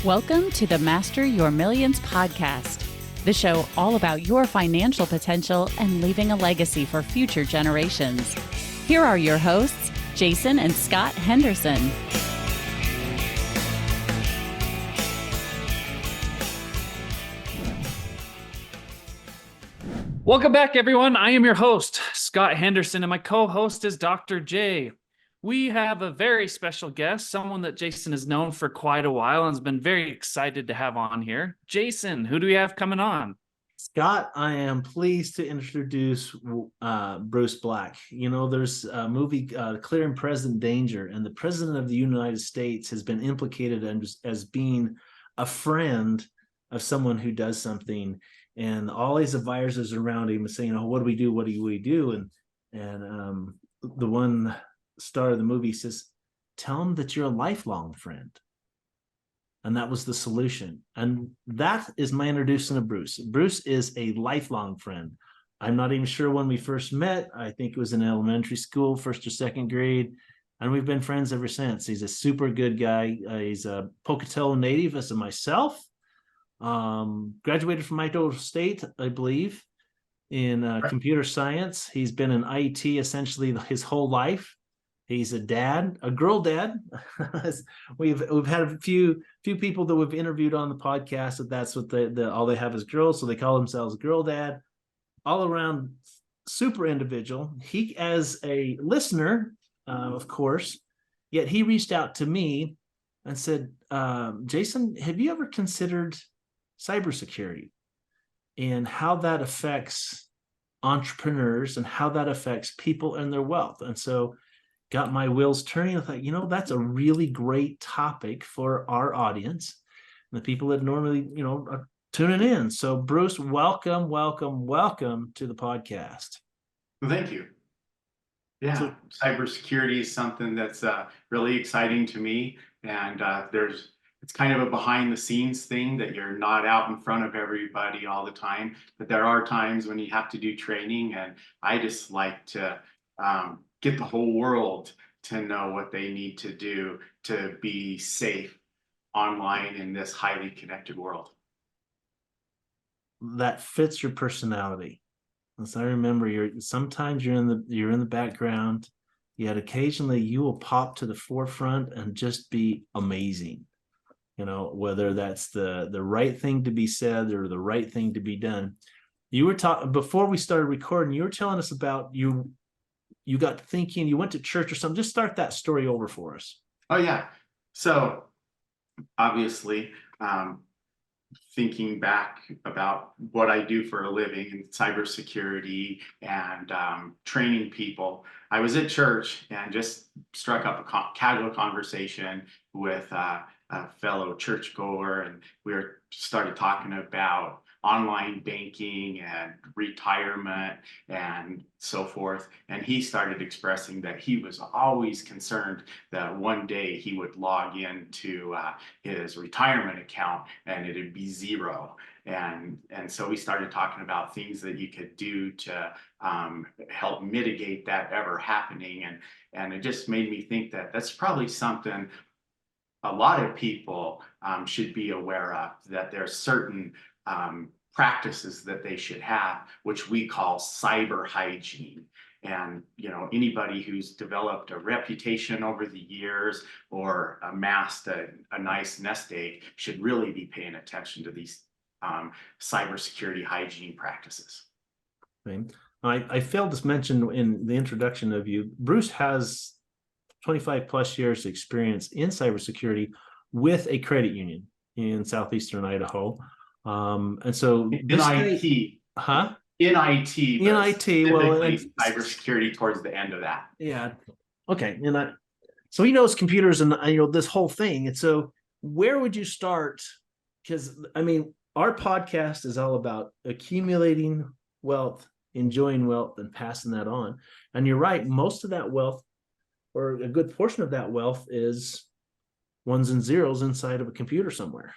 Welcome to the Master Your Millions podcast, the show all about your financial potential and leaving a legacy for future generations. Here are your hosts, Jason and Scott Henderson. Welcome back, everyone. I am your host, Scott Henderson, and my co-host is Dr. J. We have a very special guest, someone that Jason has known for quite a while and has been very excited to have on here. Jason, who do we have coming on? Scott, I am pleased to introduce Bruce Black. You know, there's a movie, Clear and Present Danger, and the President of the United States has been implicated as being a friend of someone who does something, and all his advisors around him are saying, "Oh, what do we do? What do we do?" And the one star of the movie says, "Tell him that you're a lifelong friend." And that was the solution. And that is my introduction to Bruce. Bruce is a lifelong friend. I'm not even sure when we first met. I think it was in elementary school, first or second grade. And we've been friends ever since. He's a super good guy. He's a Pocatello native as myself. Graduated from Idaho State, I believe, in computer science. He's been in IT essentially his whole life. He's a dad, a girl dad. we've had a few people that we've interviewed on the podcast that's what all they have is girls, so they call themselves girl dad. All around super individual. He, as a listener, of course, yet he reached out to me and said, "Jason, have you ever considered cybersecurity and how that affects entrepreneurs and how that affects people and their wealth?" And so got my wheels turning. I thought, that's a really great topic for our audience and the people that normally, are tuning in. So Bruce, welcome to the podcast. Well, thank you. Yeah, cybersecurity is something that's really exciting to me. And it's kind of a behind the scenes thing that you're not out in front of everybody all the time. But there are times when you have to do training. And I just like to get the whole world to know what they need to do to be safe online in this highly connected world. That fits your personality. As I remember, sometimes you're in the background, yet occasionally you will pop to the forefront and just be amazing. Whether that's the right thing to be said or the right thing to be done. You were talking before we started recording. You were telling us about you got thinking, you went to church or something. Just start that story over for us. Oh, yeah. So obviously, thinking back about what I do for a living in cybersecurity and training people, I was at church and just struck up a casual conversation with a fellow churchgoer, and we started talking about online banking and retirement and so forth. And he started expressing that he was always concerned that one day he would log into his retirement account and it'd be zero. And so we started talking about things that you could do to help mitigate that ever happening. And it just made me think that that's probably something a lot of people should be aware of, that there's certain practices that they should have, which we call cyber hygiene. And anybody who's developed a reputation over the years or amassed a nice nest egg should really be paying attention to these cybersecurity hygiene practices. Okay. I failed to mention in the introduction of you, Bruce has 25 plus years experience in cybersecurity with a credit union in southeastern Idaho. And so in IT, huh? In IT, in IT, well, and cybersecurity towards the end of that. Yeah. Okay. So he knows computers and this whole thing. And so where would you start? Because our podcast is all about accumulating wealth, enjoying wealth, and passing that on. And you're right, most of that wealth, or a good portion of that wealth, is ones and zeros inside of a computer somewhere.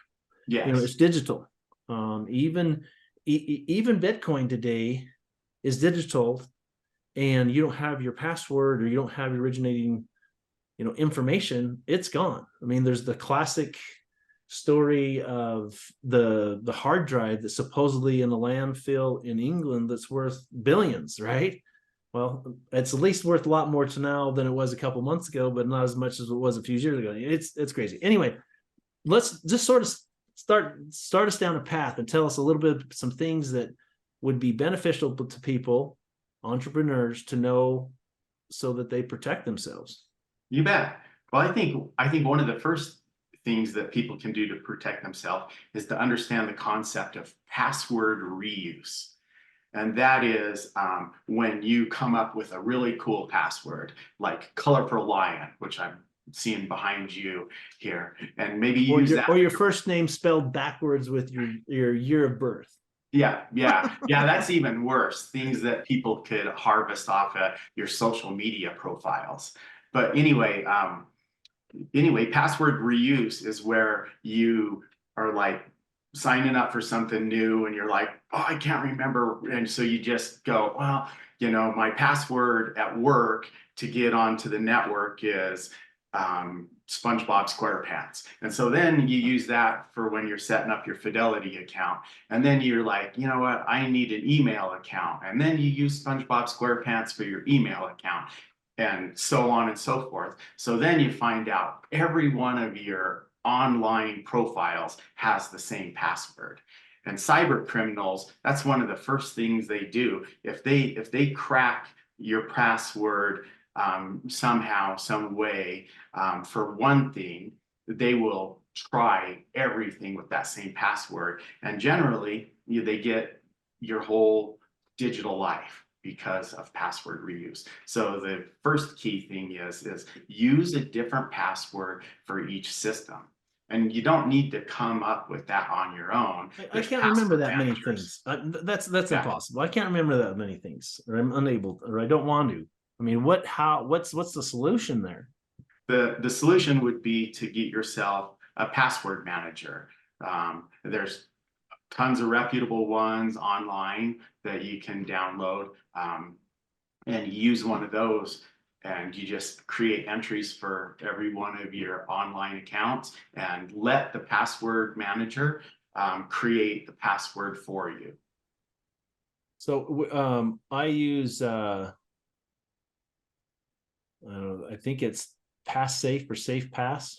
Yes. It's digital. Even Bitcoin today is digital, and you don't have your password or you don't have your originating, information. It's gone. There's the classic story of the hard drive that's supposedly in a landfill in England that's worth billions, right? Well, it's at least worth a lot more to now than it was a couple months ago, but not as much as it was a few years ago. It's crazy. Anyway, let's just sort of start us down a path and tell us a little bit some things that would be beneficial to people, entrepreneurs, to know so that they protect themselves. You bet. Well, I think one of the first things that people can do to protect themselves is to understand the concept of password reuse. And that is when you come up with a really cool password, like colorful lion, which I'm seeing behind you here, and maybe use that. Or your first name spelled backwards with your year of birth. Yeah. That's even worse. Things that people could harvest off of your social media profiles. But anyway, password reuse is where you are like signing up for something new and you're like, oh, I can't remember. And so you just go, well, my password at work to get onto the network is SpongeBob SquarePants. And so then you use that for when you're setting up your Fidelity account. And then you're like, you know what, I need an email account. And then you use SpongeBob SquarePants for your email account, and so on and so forth. So then you find out every one of your online profiles has the same password. And cyber criminals, that's one of the first things they do. If they crack your password somehow, some way, for one thing, they will try everything with that same password. And generally, they get your whole digital life because of password reuse. So the first key thing is use a different password for each system. And you don't need to come up with that on your own. I can't remember that many things. That's impossible. I can't remember that many things, or I'm unable, or I don't want to. I mean, what's the solution there? The solution would be to get yourself a password manager. There's tons of reputable ones online that you can download, and use one of those, and you just create entries for every one of your online accounts and let the password manager create the password for you. So I use I think it's PassSafe or SafePass,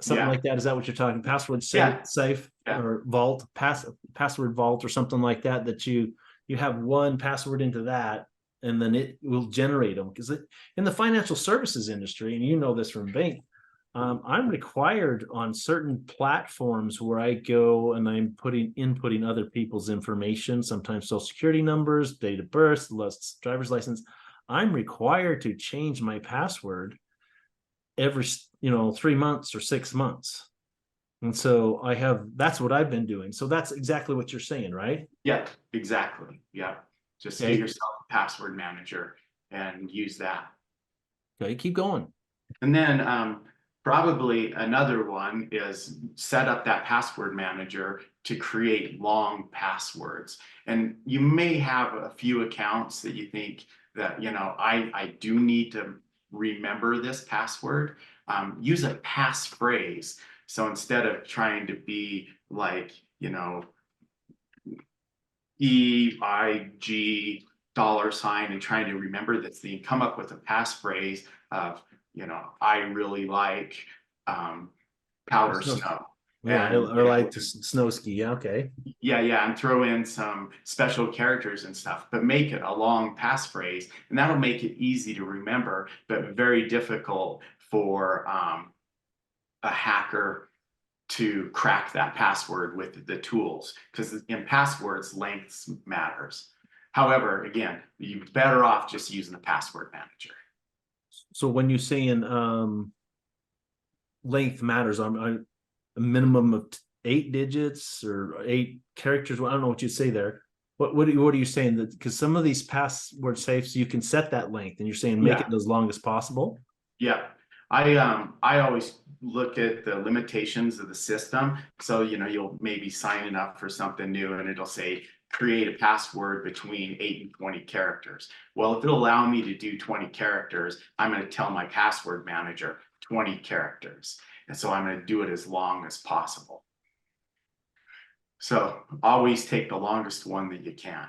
something like that. Is that what you're talking? Password safe or vault, password vault or something like that, that you have one password into that and then it will generate them. Because in the financial services industry, and you know this from bank, I'm required on certain platforms where I go and I'm inputting other people's information, sometimes social security numbers, date of birth, driver's license. I'm required to change my password every 3 months or 6 months. And so that's what I've been doing. So that's exactly what you're saying, right? Yeah, exactly. Yeah. Just get yourself a password manager and use that. Okay, keep going. And then probably another one is set up that password manager to create long passwords. And you may have a few accounts that you think that, I do need to remember this password. Use a passphrase. So instead of trying to be like, EIG $ and trying to remember this thing, come up with a passphrase of, I really like powder snow. Yeah, I like to snow ski. Yeah, okay. Yeah, and throw in some special characters and stuff, but make it a long passphrase, and that'll make it easy to remember, but very difficult for a hacker to crack that password with the tools, because in passwords, length matters. However, again, you're better off just using the password manager. So when you're saying length matters, I'm a minimum of 8 digits or 8 characters. Well, I don't know what you say there. What are you saying? That because some of these password safes, you can set that length, and you're saying make it as long as possible. Yeah, I always look at the limitations of the system. So you'll maybe signing up for something new, and it'll say create a password between 8 and 20 characters. Well, if it'll allow me to do 20 characters, I'm going to tell my password manager 20 characters. And so I'm going to do it as long as possible. So always take the longest one that you can.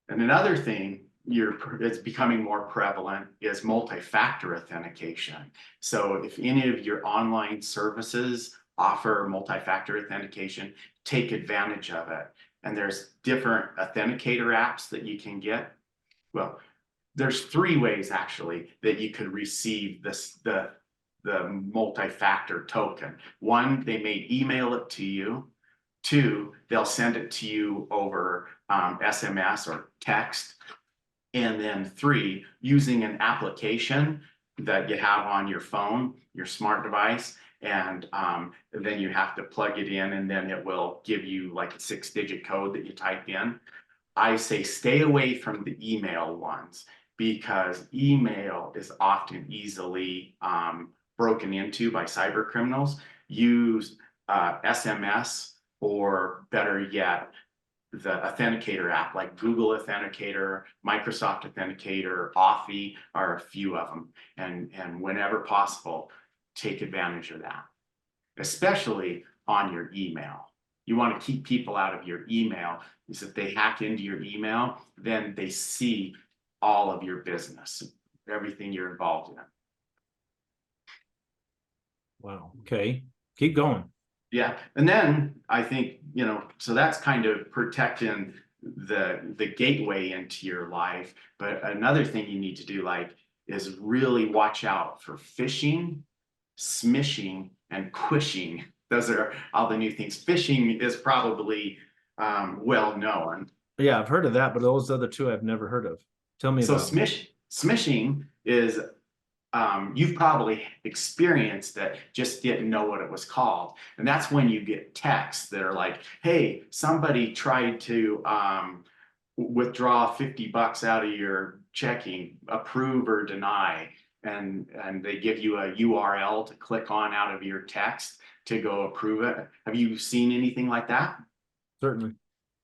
And another thing it's becoming more prevalent is multi-factor authentication. So if any of your online services offer multi-factor authentication, take advantage of it. And there's different authenticator apps that you can get. Well, there's 3 ways actually that you could receive the multi-factor token. 1, they may email it to you. 2, they'll send it to you over SMS or text. And then 3, using an application that you have on your phone, your smart device, and then you have to plug it in, and then it will give you like a 6-digit code that you type in. I say stay away from the email ones, because email is often easily broken into by cyber criminals. Use SMS, or better yet, the authenticator app like Google Authenticator, Microsoft Authenticator, Authy are a few of them. And whenever possible, take advantage of that, especially on your email. You want to keep people out of your email, because if they hack into your email, then they see all of your business, everything you're involved in. Wow. Okay. Keep going. Yeah. And then I think, so that's kind of protecting the gateway into your life. But another thing you need to do is really watch out for phishing, smishing, and quishing. Those are all the new things. Phishing is probably well known. Yeah, I've heard of that, but those other 2 I've never heard of. Tell me so about smishing is you've probably experienced that, just didn't know what it was called. And that's when you get texts that are like, hey, somebody tried to withdraw $50 out of your checking, approve or deny. And they give you a URL to click on out of your text to go approve it. Have you seen anything like that? Certainly.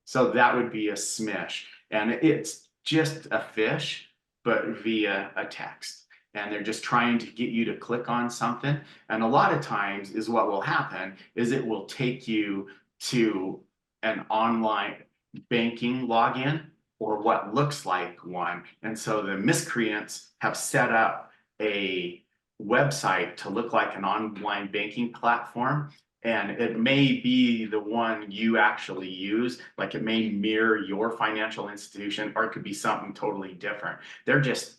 So that would be a smish. And it's just a phish, but via a text. And they're just trying to get you to click on something. And a lot of times is what will happen is it will take you to an online banking login, or what looks like one. And so the miscreants have set up a website to look like an online banking platform. And it may be the one you actually use, like it may mirror your financial institution, or it could be something totally different. They're just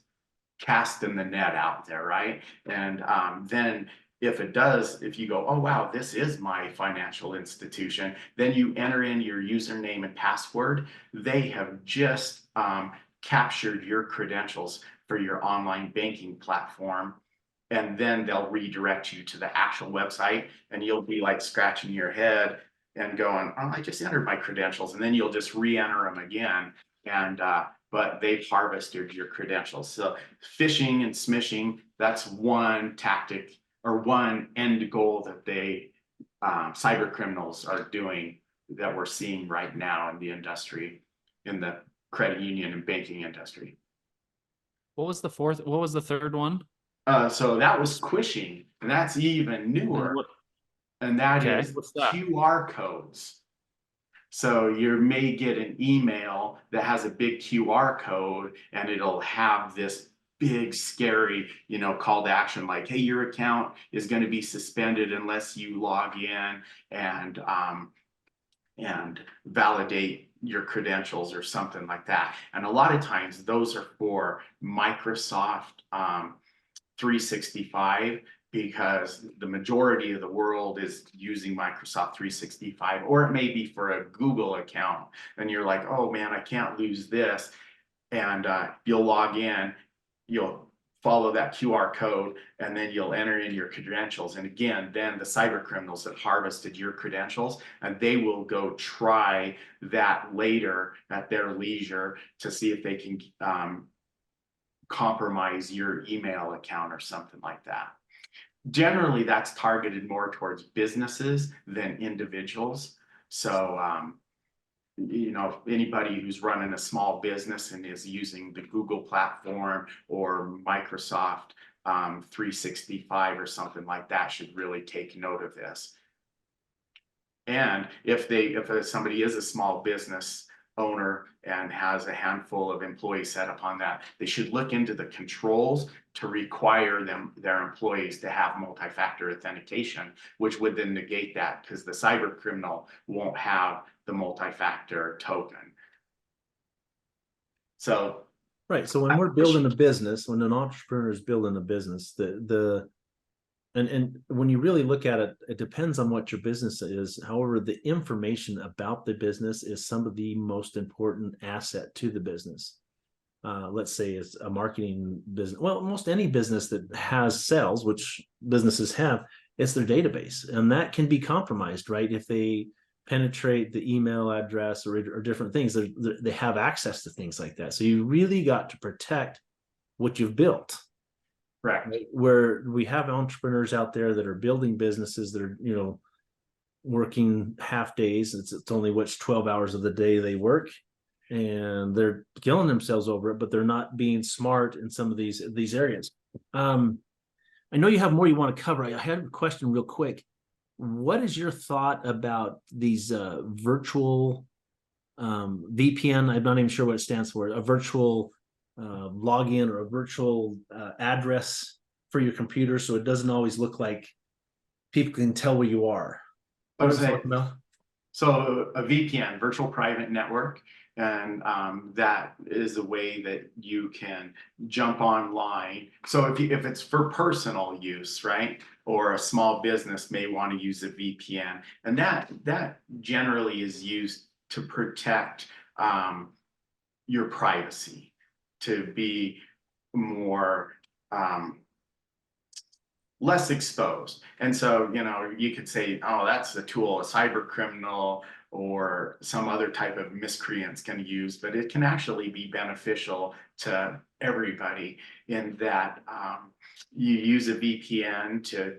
casting the net out there, right? And then if you go, oh wow, this is my financial institution, then you enter in your username and password. They have just captured your credentials for your online banking platform, and then they'll redirect you to the actual website, and you'll be like scratching your head and going, oh, I just entered my credentials, and then you'll just re-enter them again. And but they've harvested your credentials. So phishing and smishing, that's one tactic or one end goal that they cyber criminals are doing, that we're seeing right now in the industry, in the credit union and banking industry. What was the 4th? What was the 3rd one? So that was quishing, and that's even newer. And that is QR codes. So you may get an email that has a big QR code, and it'll have this big, scary, call to action, like, hey, your account is going to be suspended unless you log in and validate your credentials or something like that. And a lot of times those are for Microsoft 365, because the majority of the world is using Microsoft 365, or it may be for a Google account. And you're like, oh man, I can't lose this. And you'll log in, you'll follow that QR code, and then you'll enter in your credentials. And again, then the cyber criminals have harvested your credentials, and they will go try that later at their leisure to see if they can compromise your email account or something like that. Generally, that's targeted more towards businesses than individuals. So anybody who's running a small business and is using the Google platform or Microsoft 365 or something like that should really take note of this. And if somebody is a small business owner and has a handful of employees set up on that, they should look into the controls to require their employees to have multi-factor authentication, which would then negate that, because the cyber criminal won't have the multi-factor token. So right. So when we're building a business, when an entrepreneur is building a business, and when you really look at it, it depends on what your business is. However, the information about the business is some of the most important asset to the business. Let's say it's a marketing business. Well, almost any business that has sales, which businesses have, it's their database, and that can be compromised, right? If they penetrate the email address or different things, they have access to things like that. So you really got to protect what you've built. Right. Where we have entrepreneurs out there that are building businesses that are, working half days. It's only 12 hours of the day they work, and they're killing themselves over it, but they're not being smart in some of these areas. I know you have more you want to cover. I had a question real quick. What is your thought about these virtual VPN? I'm not even sure what it stands for. A virtual login or a virtual address for your computer, so it doesn't always look like people can tell where you are. So a VPN, virtual private network, and that is a way that you can jump online. So if it's for personal use, right, or a small business may want to use a VPN, and that generally is used to protect your privacy, to be more less exposed. And so, you could say, oh, that's a tool a cyber criminal or some other type of miscreants can use, but it can actually be beneficial to everybody in that you use a VPN to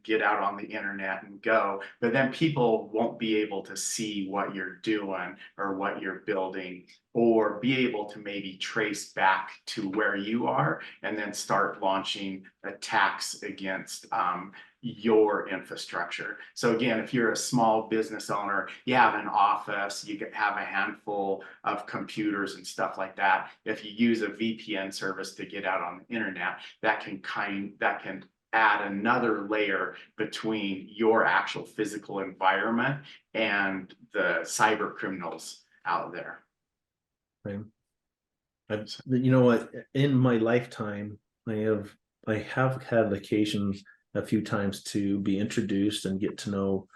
get out on the internet and go, but then people won't be able to see what you're doing or what you're building, or be able to maybe trace back to where you are and then start launching attacks against your infrastructure. So again, if you're a small business owner, you have an office, you could have a handful of computers and stuff like that. If you use a VPN service to get out on the internet, that can add another layer between your actual physical environment and the cyber criminals out there. Right. You know what? In my lifetime, I have had occasions a few times to be introduced and get to know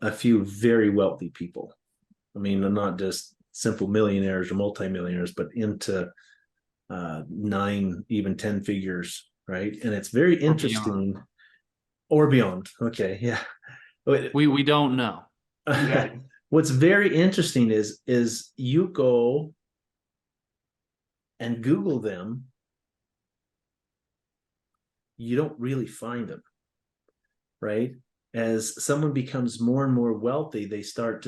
a few very wealthy people. I mean, not just simple millionaires or multimillionaires, but into 9, even 10 figures, right? And it's very interesting. Or beyond. Okay, yeah. We don't know. Yeah. What's very interesting is you go and Google them, you don't really find them, right? As someone becomes more and more wealthy, they start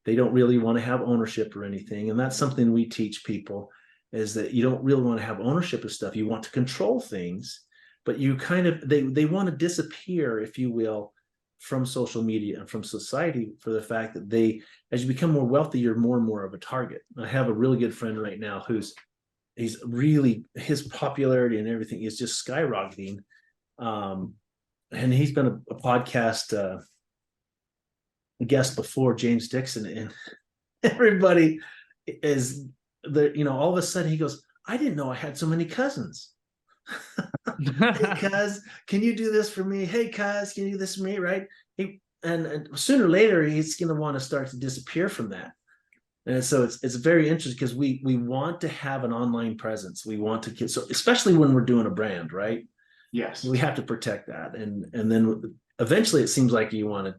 they don't really want to have ownership or anything. And that's something we teach people, is that you don't really want to have ownership of stuff. You want to control things, but you they want to disappear, if you will, from social media and from society, for the fact that as you become more wealthy, you're more and more of a target. I have a really good friend right now his popularity and everything is just skyrocketing. And he's been a podcast guest before, James Dixon, and everybody is all of a sudden he goes, I didn't know I had so many cousins. Hey, cuz, can you do this for me? Hey, cuz, can you do this for me? Right? And sooner or later, he's going to want to start to disappear from that. And so it's very interesting, because we want to have an online presence. We want to get, so especially when we're doing a brand, right? Yes. We have to protect that. And then eventually it seems like you want to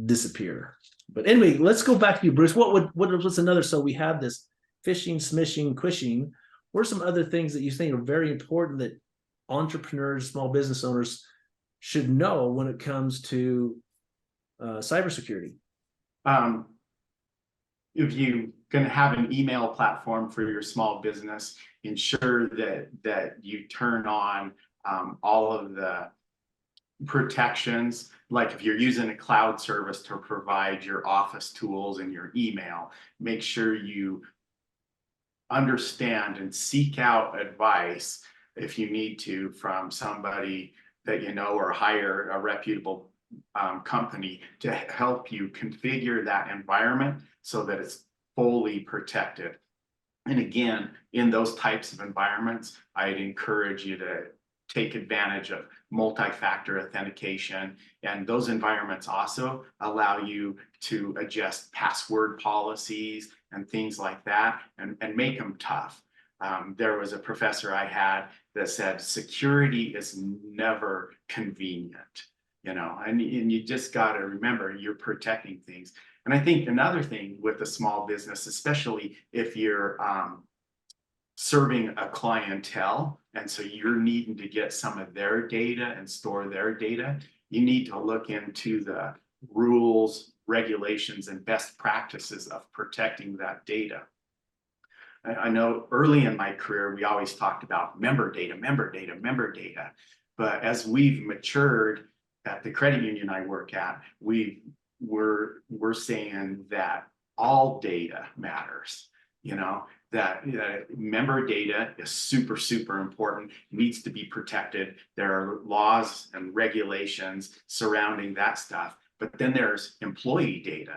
disappear. But anyway, let's go back to you, Bruce. What's another? So we have this phishing, smishing, quishing. What are some other things that you think are very important that entrepreneurs, small business owners should know when it comes to cybersecurity? if you're going to have an email platform for your small business, ensure that you turn on all of the protections. Like if you're using a cloud service to provide your office tools and your email, make sure you understand and seek out advice if you need to from somebody that you know, or hire a reputable company to help you configure that environment so that it's fully protected. And again, in those types of environments, I'd encourage you to take advantage of multi-factor authentication. And those environments also allow you to adjust password policies and things like that, and make them tough. There was a professor I had that said, security is never convenient, you know, and you just got to remember you're protecting things. And I think another thing with a small business, especially if you're serving a clientele, and so you're needing to get some of their data and store their data, you need to look into the rules, regulations, and best practices of protecting that data. I know early in my career, we always talked about member data, member data, member data. But as we've matured at the credit union I work at, we're saying that all data matters, you know, that member data is super, super important, needs to be protected. There are laws and regulations surrounding that stuff. But then there's employee data,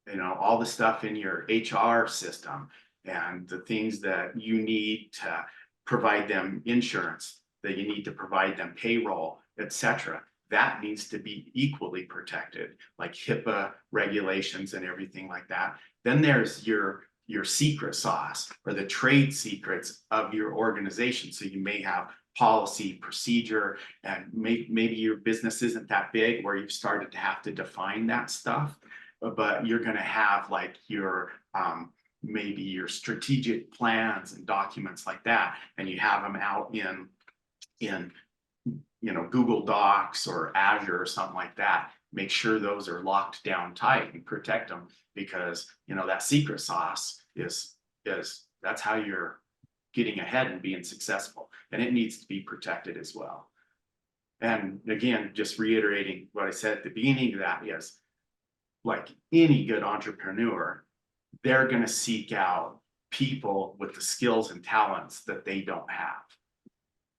you know, all the stuff in your HR system and the things that you need to provide them insurance, that you need to provide them payroll, etc. That needs to be equally protected, like HIPAA regulations and everything like that. Then there's your secret sauce, or the trade secrets of your organization. So you may have policy, procedure, and maybe your business isn't that big where you've started to have to define that stuff, but you're going to have like your maybe your strategic plans and documents like that, and you have them out in you know, Google Docs or Azure or something like that. Make sure those are locked down tight and protect them, because you know that secret sauce is that's how you're getting ahead and being successful, and it needs to be protected as well. And again, just reiterating what I said at the beginning of that is, like any good entrepreneur, they're going to seek out people with the skills and talents that they don't have.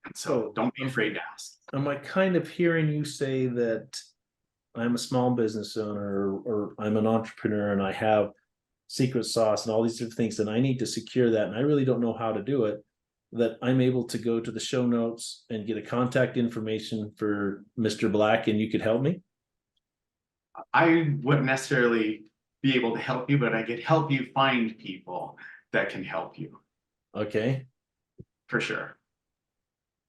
And so don't be afraid to ask. Am I kind of hearing you say that I'm a small business owner, or I'm an entrepreneur and I have secret sauce and all these different things, and I need to secure that, and I really don't know how to do it, that I'm able to go to the show notes and get a contact information for Mr. Black, and you could help me? I wouldn't necessarily be able to help you, but I could help you find people that can help you. Okay. For sure.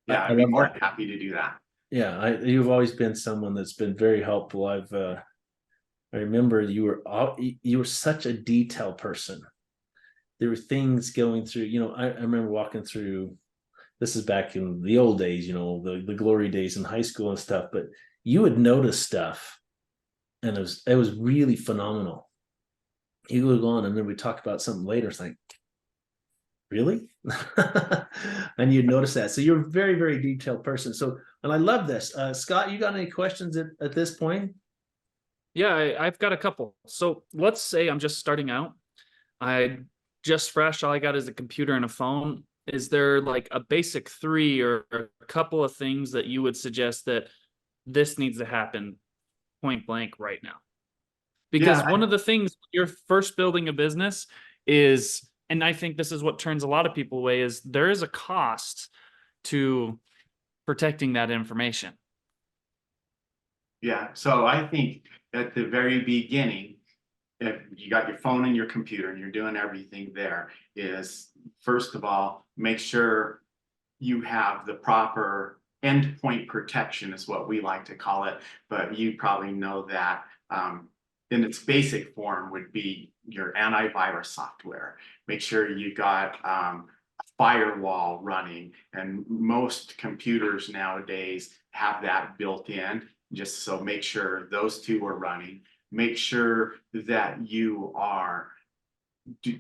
Yeah, I'd be more than happy to do that. Yeah, you've always been someone that's been very helpful. I remember you were such a detail person. There were things going through, you know, I remember walking through, this is back in the old days, you know, the glory days in high school and stuff, but you would notice stuff, and it was really phenomenal. You would go on, and then we talk about something later. It's like, really? And you'd notice that. So you're a very, very detailed person. So, and I love this. Scott, you got any questions at this point? Yeah, I've got a couple. So let's say I'm just starting out. I just fresh, all I got is a computer and a phone. Is there like a basic 3 or a couple of things that you would suggest that this needs to happen point blank right now? Because one of the things you're first building a business is, and I think this is what turns a lot of people away, is there is a cost to protecting that information. Yeah, so I think at the very beginning, if you got your phone and your computer and you're doing everything there, is first of all, make sure you have the proper endpoint protection, is what we like to call it, but you probably know that in its basic form would be your antivirus software. Make sure you got a firewall running, and most computers nowadays have that built in. Just so make sure those two are running. Make sure that you are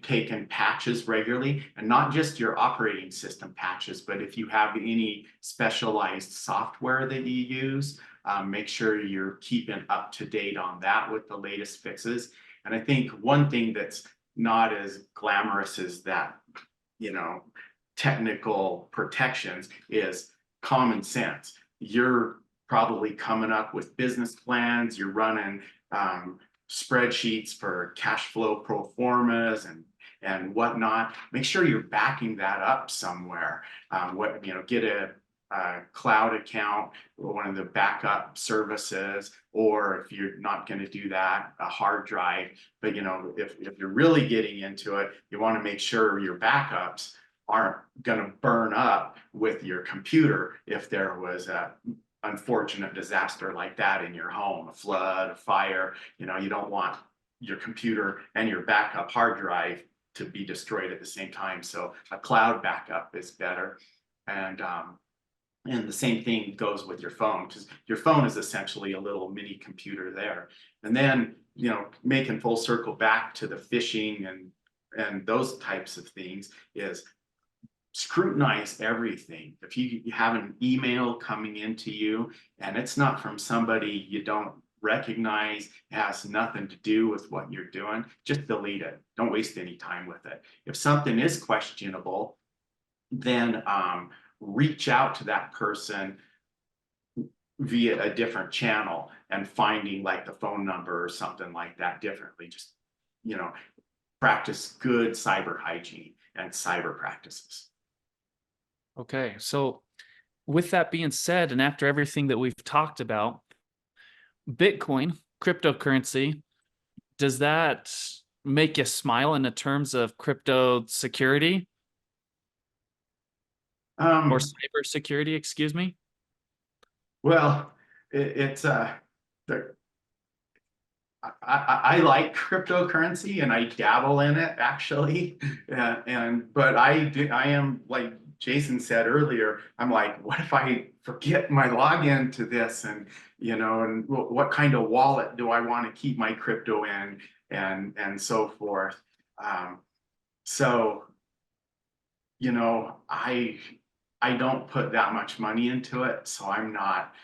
taken patches regularly, and not just your operating system patches, but if you have any specialized software that you use, make sure you're keeping up to date on that with the latest fixes. And I think one thing that's not as glamorous as that, technical protections is common sense. You're probably coming up with business plans, you're running spreadsheets for cash flow pro formas and whatnot. Make sure you're backing that up somewhere. Get a cloud account or one of the backup services, or if you're not going to do that, a hard drive. But if you're really getting into it, you want to make sure your backups aren't going to burn up with your computer if there was a unfortunate disaster like that in your home, a flood, a fire. You don't want your computer and your backup hard drive to be destroyed at the same time. So a cloud backup is better. And the same thing goes with your phone, because your phone is essentially a little mini computer there. And then, making full circle back to the phishing and those types of things is scrutinize everything. If you have an email coming into you and it's not from somebody you don't recognize, has nothing to do with what you're doing, just delete it. Don't waste any time with it. If something is questionable, then reach out to that person via a different channel and finding like the phone number or something like that differently. Just, practice good cyber hygiene and cyber practices. Okay, so with that being said, and after everything that we've talked about, Bitcoin, cryptocurrency, does that make you smile in the terms of crypto security? Or cybersecurity, excuse me? Well, I like cryptocurrency and I dabble in it actually, but I am, like Jason said earlier, I'm like, what if I forget my login to this, and and what kind of wallet do I want to keep my crypto in, and so forth. So I don't put that much money into it, so I'm not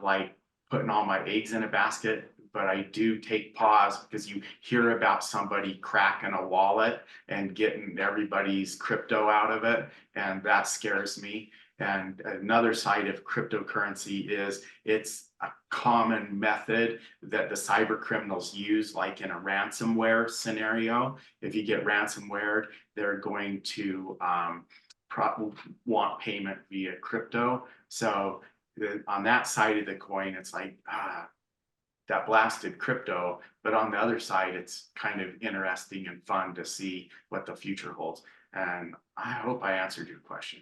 like putting all my eggs in a basket. But I do take pause because you hear about somebody cracking a wallet and getting everybody's crypto out of it, and that scares me. And another side of cryptocurrency is it's a common method that the cyber criminals use, like in a ransomware scenario. If you get ransomware, they're going to want payment via crypto. So on that side of the coin, it's like, that blasted crypto, but on the other side, it's kind of interesting and fun to see what the future holds. And I hope I answered your question.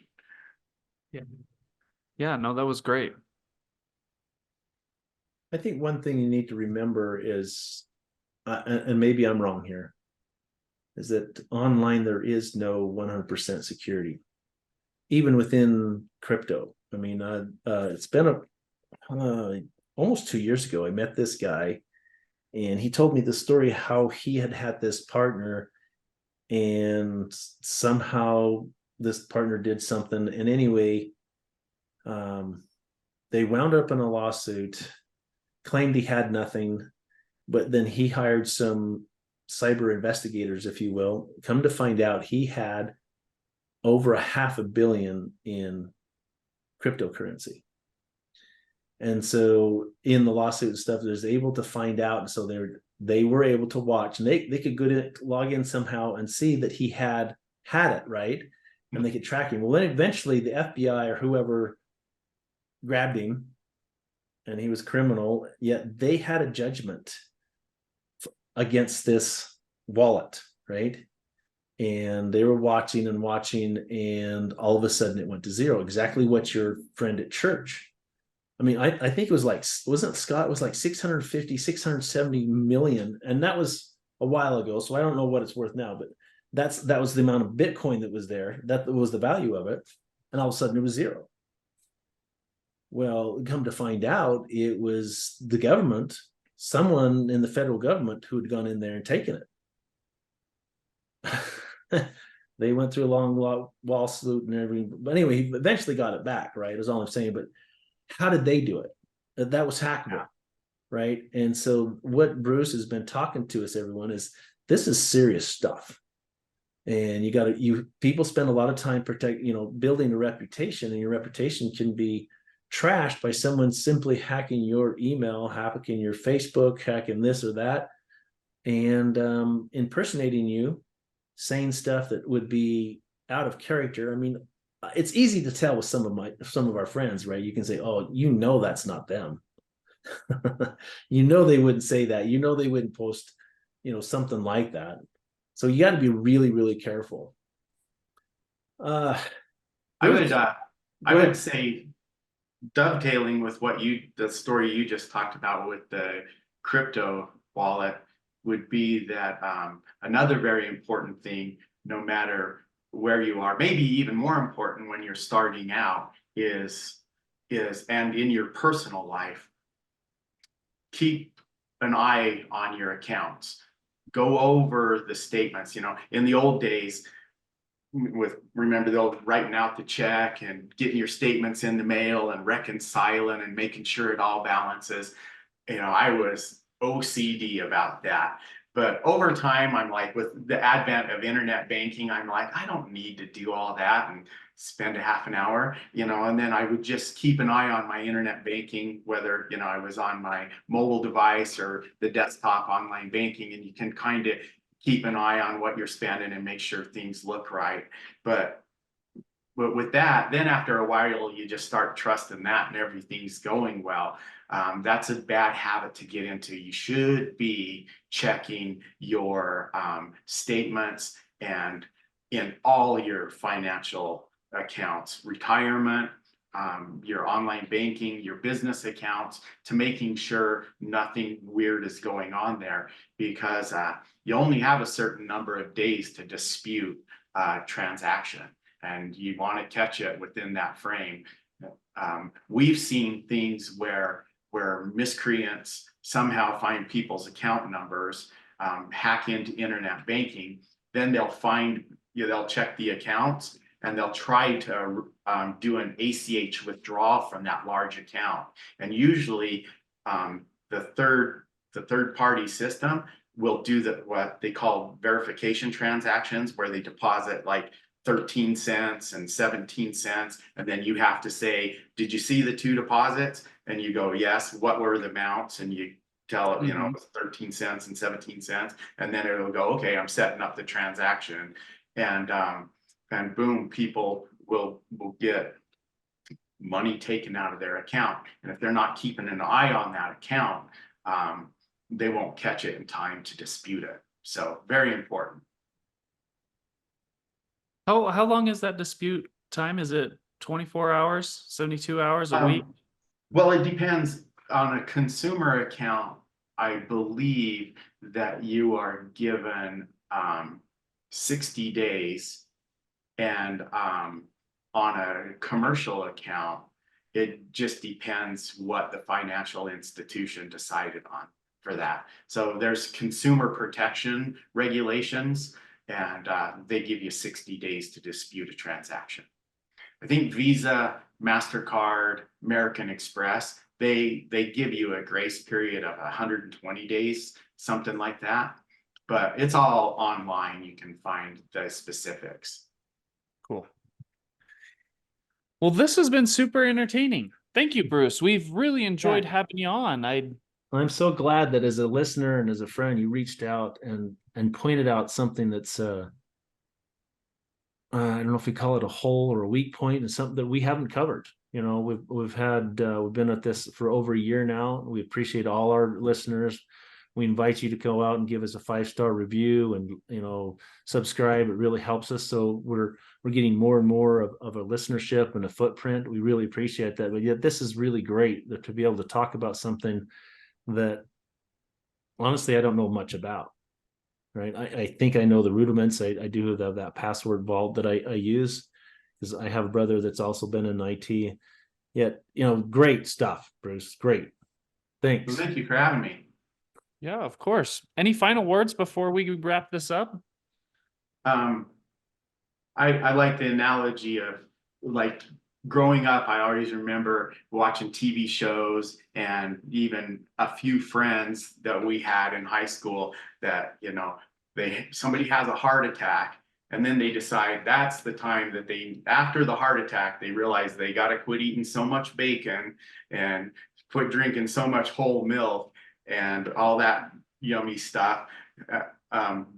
Yeah, no, that was great. I think one thing you need to remember is, and maybe I'm wrong here, is that online there is no 100% security, even within crypto. I mean, it's been almost 2 years ago, I met this guy and he told me the story how he had this partner and somehow this partner did something. And anyway, they wound up in a lawsuit, claimed he had nothing, but then he hired some cyber investigators, if you will. Come to find out, he had over $500 million in cryptocurrency. And so in the lawsuit and stuff, there's able to find out. And so they were able to watch, and they could go to log in somehow and see that he had it, right? And they could track him. Well, then eventually the FBI or whoever grabbed him, and he was criminal, yet they had a judgment against this wallet, right? And they were watching, and all of a sudden it went to zero. Exactly what your friend at church. I mean, I think it was like, wasn't Scott, it was like 650, 670 million. And that was a while ago. So I don't know what it's worth now, but that was the amount of Bitcoin that was there. That was the value of it. And all of a sudden it was zero. Well, come to find out, it was the government, someone in the federal government who had gone in there and taken it. They went through a long lawsuit and everything. But anyway, he eventually got it back, right? Is all I'm saying. But how did they do it? That was hackable, right? And so what Bruce has been talking to us, everyone, is this is serious stuff. And people spend a lot of time building a reputation, and your reputation can be trashed by someone simply hacking your email, hacking your Facebook, hacking this or that, and impersonating you, saying stuff that would be out of character. I mean, it's easy to tell with some of our friends, right? You can say, oh, that's not them. They wouldn't say that. They wouldn't post, something like that. So you got to be really, really careful. I would say, dovetailing with the story you just talked about with the crypto wallet, would be that another very important thing, no matter where you are, maybe even more important when you're starting out, is and in your personal life, keep an eye on your accounts. Go over the statements. In the old days, remember the old writing out the check and getting your statements in the mail and reconciling and making sure it all balances. I was OCD about that. But over time, I'm like, with the advent of internet banking, I'm like, I don't need to do all that and spend a half an hour, and then I would just keep an eye on my internet banking, whether, I was on my mobile device or the desktop online banking, and you can kind of keep an eye on what you're spending and make sure things look right. But with that, then after a while, you just start trusting that and everything's going well. That's a bad habit to get into. You should be checking your statements and in all your financial accounts, retirement, your online banking, your business accounts, to making sure nothing weird is going on there, because you only have a certain number of days to dispute a transaction, and you want to catch it within that frame. We've seen things where miscreants somehow find people's account numbers, hack into internet banking, then they'll check the accounts, and they'll try to do an ACH withdrawal from that large account. And usually the third party system will do what they call verification transactions, where they deposit like 13 cents and 17 cents. And then you have to say, did you see the two deposits? And you go, yes. What were the amounts? And you tell it, it was 13 cents and 17 cents. And then it'll go, okay, I'm setting up the transaction. And boom, people will get money taken out of their account. And if they're not keeping an eye on that account, they won't catch it in time to dispute it. So very important. How long is that dispute time? Is it 24 hours, 72 hours, a week? Well, it depends. On a consumer account, I believe that you are given 60 days. And on a commercial account, it just depends what the financial institution decided on for that. So there's consumer protection regulations, and they give you 60 days to dispute a transaction. I think Visa, MasterCard, American Express, they give you a grace period of 120 days, something like that. But it's all online. You can find the specifics. Cool. Well, this has been super entertaining. Thank you, Bruce. We've really enjoyed having you on. I'm so glad that as a listener and as a friend, you reached out and pointed out something that's I don't know if we call it a hole or a weak point, and something that we haven't covered. We've been at this for over a year now. We appreciate all our listeners. We invite you to go out and give us a 5-star review and subscribe. It really helps us. So we're getting more and more of a listenership and a footprint. We really appreciate that. But yet this is really great to be able to talk about something that honestly I don't know much about. Right. I think I know the rudiments. I do have that password vault that I use, because I have a brother that's also been in IT. Yet, great stuff, Bruce. Great. Thanks. Well, thank you for having me. Yeah, of course. Any final words before we wrap this up? I like the analogy of like growing up. I always remember watching TV shows and even a few friends that we had in high school that, somebody has a heart attack, and then they decide that's the time that after the heart attack, they realize they got to quit eating so much bacon and quit drinking so much whole milk and all that yummy stuff.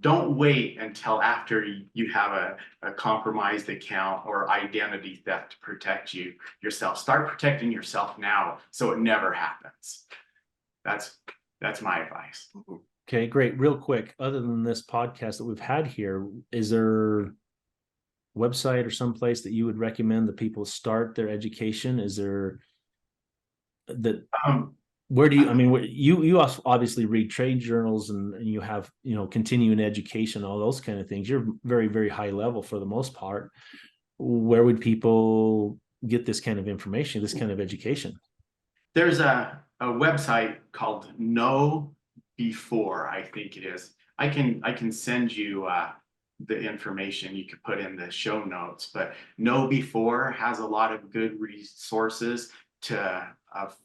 Don't wait until after you have a compromised account or identity theft to protect yourself. Start protecting yourself now so it never happens. That's my advice. Okay, great. Real quick, other than this podcast that we've had here, is there a website or someplace that you would recommend that people start their education? Is there that where do you, I mean, you obviously read trade journals and you have, continuing education, all those kind of things. You're very, very high level for the most part. Where would people get this kind of information, this kind of education? There's a website called Know Before, I think it is. I can send you the information. You could put in the show notes, but Know Before has a lot of good resources to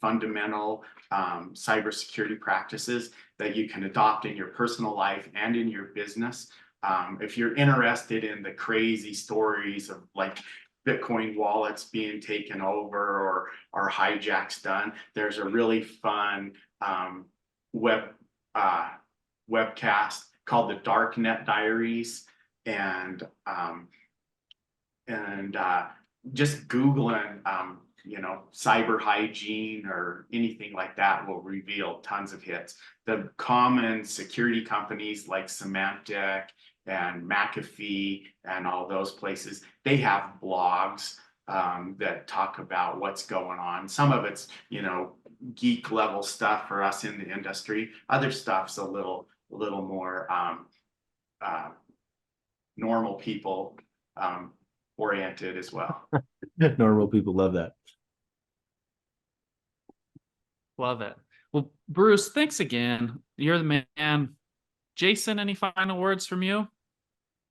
fundamental cybersecurity practices that you can adopt in your personal life and in your business. If you're interested in the crazy stories of like Bitcoin wallets being taken over or hijacks done, there's a really fun webcast called the Darknet Diaries, and just Googling cyber hygiene or anything like that will reveal tons of hits. The common security companies like Symantec and McAfee and all those places, they have blogs that talk about what's going on. Some of it's, geek level stuff for us in the industry. Other stuff's a little more normal people oriented as well. Normal people love that. Love it. Well, Bruce, thanks again. You're the man. Jason, any final words from you?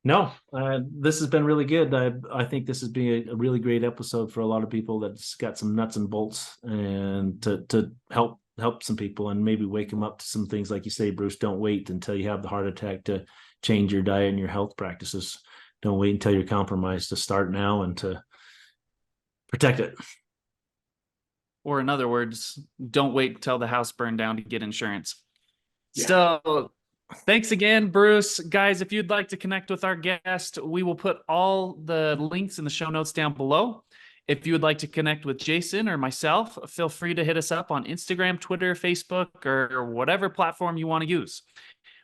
No, this has been really good. I think this has been a really great episode for a lot of people that's got some nuts and bolts, and to help some people and maybe wake them up to some things like you say, Bruce. Don't wait until you have the heart attack to change your diet and your health practices. Don't wait until you're compromised to start now and to protect it. Or in other words, don't wait until the house burned down to get insurance. Yeah. So thanks again, Bruce. Guys, if you'd like to connect with our guest, we will put all the links in the show notes down below. If you would like to connect with Jason or myself, feel free to hit us up on Instagram, Twitter, Facebook, or whatever platform you want to use.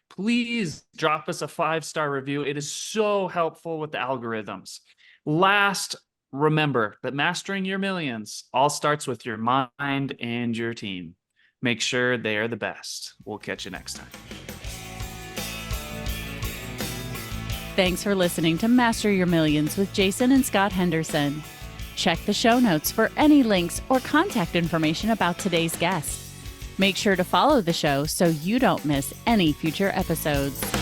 Please drop us a 5-star review. It is so helpful with the algorithms. Last, remember that mastering your millions all starts with your mind and your team. Make sure they are the best. We'll catch you next time. Thanks for listening to Master Your Millions with Jason and Scott Henderson. Check the show notes for any links or contact information about today's guest. Make sure to follow the show so you don't miss any future episodes.